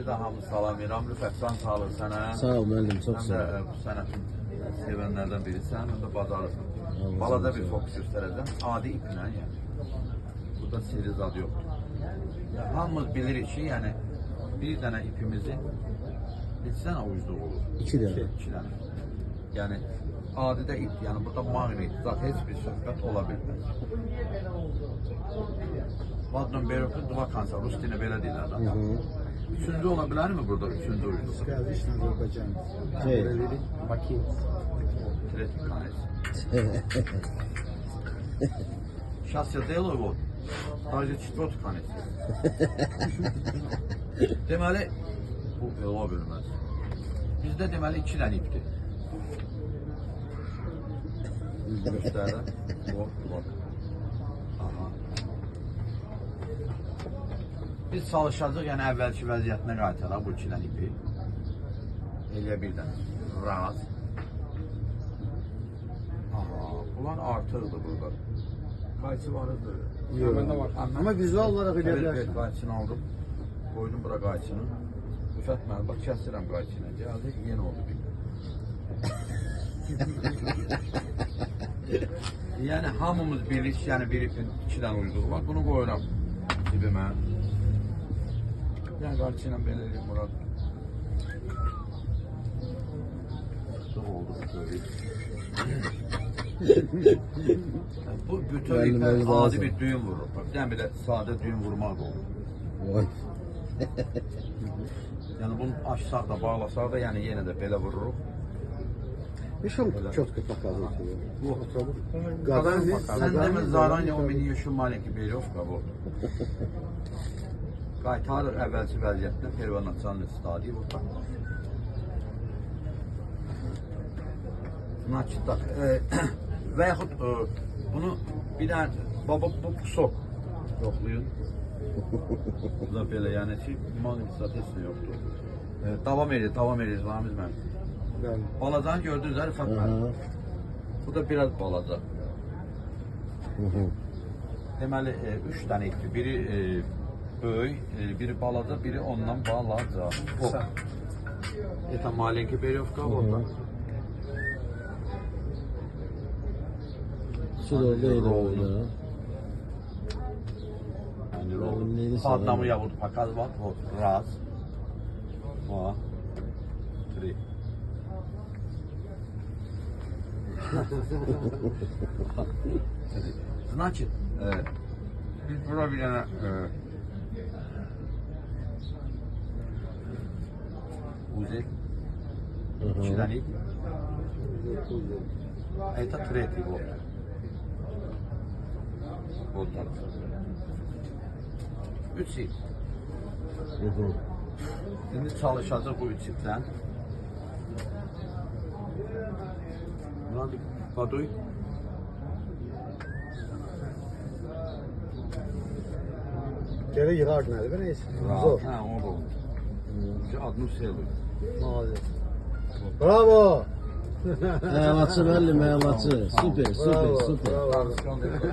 Bir daha hamı salam verirəm. Rüfətdən sağlıq sənə. Sağ ol müəllim, çox Həm sağ də ol. bu sənətin sevənlərdən birisən, həm də bacarırsan. Allah Balada razı bir olsun. fokus göstərəcəm. Adi iplə yəni. Burada seri zad yoxdur. Hamımız bilirik ki, yəni bir dənə ipimizi neçə dənə ucluq olur? İki dənə. İki dənə. Yəni adidə ip, yəni burada maqnit, zat heç bir söhbət ola bilməz. Vadnon Berovka Dva Kansa, Rus dilində belə deyirlər zaten. Üçüncü ola bilərmi burada? Üçüncü ucluq. Конечно, Азербайджан. Şey. Макин. Tretий konec. Сейчас я делаю вот, даже четвертый konec. Deməli, bu ola bilməz. Bizdə deməli iki dənə ipdir. Göstərəm. Bak, bak. Aha. Biz çalışacağıq, yəni əvvəlki vəziyyətinə qaytaraq bu iki dənə ipi. Eləyə bir dənə. Raz. Aha, bunlar artırdı burada. Qayçı vardı. Bende var. Ama vizual olarak Evet, öyle evet, qayçını aldım. Koydum bura qayçını. Rüfət mən, bax kəsirəm qayçını. Gəldi, yenə oldu bir. Yəni hamımız bilik, yəni bir ipin iki dənə uyduğu var. Bunu qoyuram cibimə. Yəni qayçıyla belə eləyim Murad. Çox oldu bu böyle. Bu bütün Müəllim, ipə müəllim adi lazım. bir düyün vurur. Bax, bir dənə belə sadə düyün vurmaq da olur. Vay. Yəni bunu açsaq da, bağlasaq da, yəni yenə də belə vururuq. Еще четко показывает. Bu Гадан Sən demə Zaranya o mini şu malenki Berovka bu. Qaytarır əvvəlki vəziyyətdə pervanaçanlı stadiyi burada. Значит так, və yaxud bunu bir dənə baba bu pusok yoxlayın. Bu da belə, yəni ki, maqnit heç nə yoxdur. Davam edir Ramiz mənim. Baladan gördünüz Rüfət mənim. Bu da biraz balaca. Deməli, üç dənə ipdir. Biri böyük, biri balaca, biri ondan balaca. O. Это маленький Berovka orada. Su da orada eyle orada. Neyini По одному söyle? я буду показывать. Вот, раз, два, три. Значит, biz bura bir dənə uzel, iki dənə ip. Это третий, вот. Вот так. Üç ip. Şimdi çalışacaq bu üç ipdən. Buna bir paduy. Geri yıkar nerede? Neyse. Zor. Zor. Ha, o da olur. Şu adını sevdim. Молодец. Bravo. Eyvallah müəllim, eyvallah. Süper, süper, Bravo, süper. bravo.